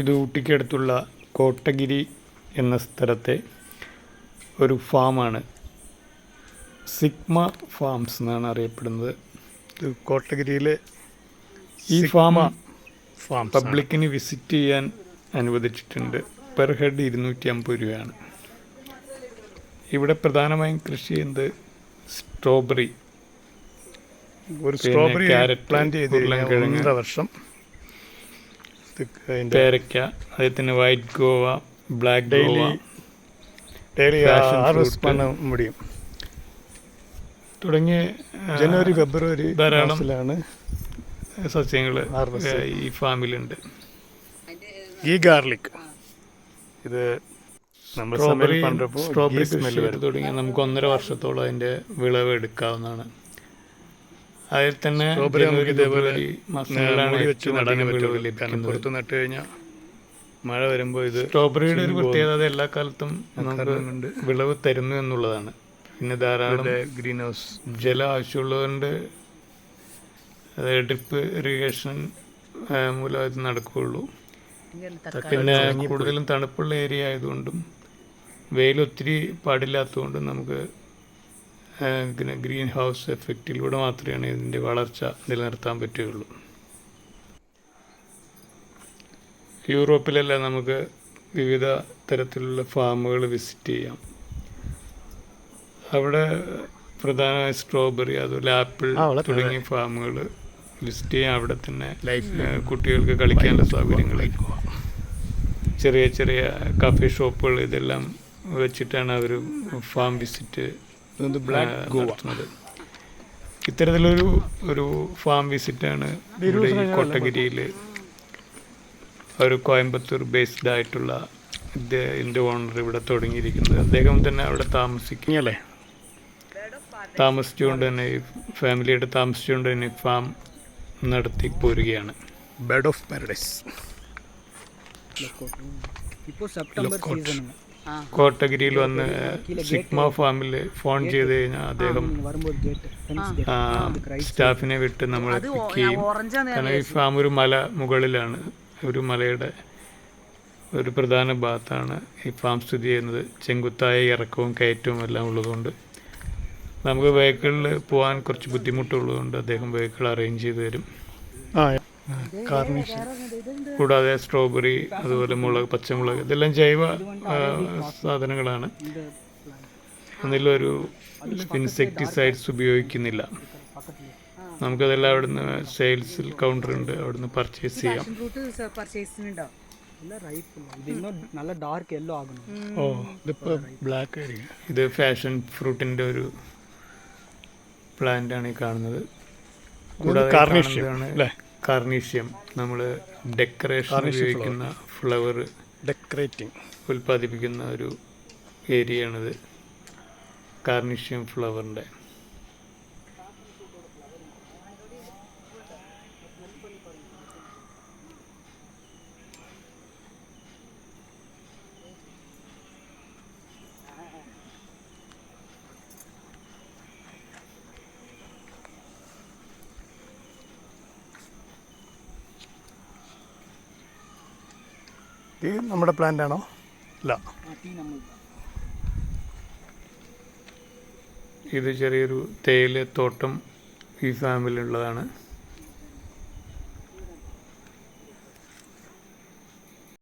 ഇത് ഊട്ടിക്കടുത്തുള്ള കോട്ടഗിരി എന്ന സ്ഥലത്തെ ഒരു ഫാമാണ്. സിഗ്മ ഫാംസ് എന്നാണ് അറിയപ്പെടുന്നത്. ഇത് കോട്ടഗിരിയിലെ ഈ ഫാം പബ്ലിക്കിന് വിസിറ്റ് ചെയ്യാൻ അനുവദിച്ചിട്ടുണ്ട്. പെർ ഹെഡ് 250 രൂപയാണ്. ഇവിടെ പ്രധാനമായും കൃഷി ചെയ്യുന്നത് സ്ട്രോബെറി, ക്യാരറ്റ് പ്ലാന്റ് ചെയ്ത് വർഷം, പേരയ്ക്ക, അതേപോലെ white Goa, black Goa, daily harvest பண்ண முடியும். തുടങ്ങിയ ജനുവരി ഫെബ്രുവരി ധാരാളം സസ്യങ്ങൾ ഈ ഫാമിലുണ്ട്. ഈ ഗാർലിക് ഇത് സ്ട്രോബെറി കൃഷി തുടങ്ങി നമുക്ക് 1.5 വർഷത്തോളം അതിൻ്റെ വിളവ് എടുക്കാവുന്നതാണ്. അതിൽ തന്നെ ഇതേപോലെ വിളവ് ലഭിക്കുന്നത്. പുറത്ത് നട്ട് കഴിഞ്ഞാൽ മഴ വരുമ്പോൾ ഇത് സ്ട്രോബെറിയുടെ ഒരു പ്രത്യേകത എല്ലാ കാലത്തും നമുക്ക് വിളവ് തരുന്നു എന്നുള്ളതാണ്. പിന്നെ ധാരാളം ഗ്രീൻ ഹൗസ് ജലം ആവശ്യമുള്ളതുകൊണ്ട് ഡ്രിപ്പ് ഇറിഗേഷൻ മൂലം ഇത് നടക്കുകയുള്ളൂ. പിന്നെ കൂടുതലും തണുപ്പുള്ള ഏരിയ ആയതുകൊണ്ടും വെയിലൊത്തിരി പാടില്ലാത്തതുകൊണ്ടും നമുക്ക് ഗ്രീൻ ഹൗസ് എഫക്റ്റിലൂടെ മാത്രമേ ഇതിൻ്റെ വളർച്ച നിലനിർത്താൻ പറ്റുകയുള്ളൂ. യൂറോപ്പിലെല്ലാം നമുക്ക് വിവിധ തരത്തിലുള്ള ഫാമുകൾ വിസിറ്റ് ചെയ്യാം. അവിടെ പ്രധാനമായി സ്ട്രോബെറി, അതുപോലെ ആപ്പിൾ തുടങ്ങിയ ഫാമുകൾ വിസിറ്റ് ചെയ്യാം. അവിടെ തന്നെ കുട്ടികൾക്ക് കളിക്കാനുള്ള സൗകര്യങ്ങൾ, ചെറിയ ചെറിയ കാഫി ഷോപ്പുകൾ, ഇതെല്ലാം വെച്ചിട്ടാണ് അവർ ഫാം വിസിറ്റ് നടത്തുന്നത്. ഇത്തരത്തിലൊരു ഫാം വിസിറ്റാണ് ഇവിടെ ഈ കോട്ടഗിരിയിൽ ഒരു കോയമ്പത്തൂർ ബേസ്ഡ് ആയിട്ടുള്ള ഇതിൻ്റെ ഓണർ ഇവിടെ തുടങ്ങിയിരിക്കുന്നത്. അദ്ദേഹം തന്നെ അവിടെ താമസിച്ചുകൊണ്ട് തന്നെ ഫാമിലിയായിട്ട് താമസിച്ചുകൊണ്ട് തന്നെ ഫാം നടത്തി പോരുകയാണ്. Bed of paradise. കോട്ടഗിരിയിൽ വന്ന് സിഗ്മ ഫാമിൽ ഫോൺ ചെയ്ത് കഴിഞ്ഞാൽ അദ്ദേഹം സ്റ്റാഫിനെ വിട്ട് നമ്മളെ പിക്ക് ചെയ്യും. കാരണം ഈ ഫാം ഒരു മല മുകളിലാണ്, ഒരു മലയുടെ ഒരു പ്രധാന ഭാഗത്താണ് ഈ ഫാം സ്ഥിതി ചെയ്യുന്നത്. ചെങ്കുത്തായ ഇറക്കവും കയറ്റവും എല്ലാം ഉള്ളതുകൊണ്ട് നമുക്ക് വെഹിക്കിളിൽ പോകാൻ കുറച്ച് ബുദ്ധിമുട്ടുള്ളതുകൊണ്ട് അദ്ദേഹം വെഹിക്കിൾ അറേഞ്ച് ചെയ്ത് തരും. കൂടാതെ സ്ട്രോബെറി, അതുപോലെ മുളക്, പച്ചമുളക്, ഇതെല്ലാം ജൈവ സാധനങ്ങളാണ്. അതിലൊരു ഇൻസെക്ടിസൈഡ്സ് ഉപയോഗിക്കുന്നില്ല. നമുക്കതെല്ലാം അവിടുന്ന് സെയിൽസിൽ കൗണ്ടർ ഉണ്ട്, അവിടുന്ന് പർച്ചേസ് ചെയ്യാം. ഇത് ഫാഷൻ ഫ്രൂട്ടിൻ്റെ ഒരു പ്ലാന്റ് ആണ് ഈ കാണുന്നത്. കൂടാതെ കാർണീഷ്യം, നമ്മൾ ഡെക്കറേഷൻ ഉപയോഗിക്കുന്ന ഫ്ലവർ ഉൽപ്പാദിപ്പിക്കുന്ന ഒരു ഏരിയയാണിത്. കാർണീഷ്യം ഫ്ലവറിൻ്റെ ഇത് നമ്മുടെ പ്ലാന്റ് ആണോ? അല്ല, ഇത് ചെറിയൊരു തേയില തോട്ടം ഈ ഫാമിലുള്ളതാണ്.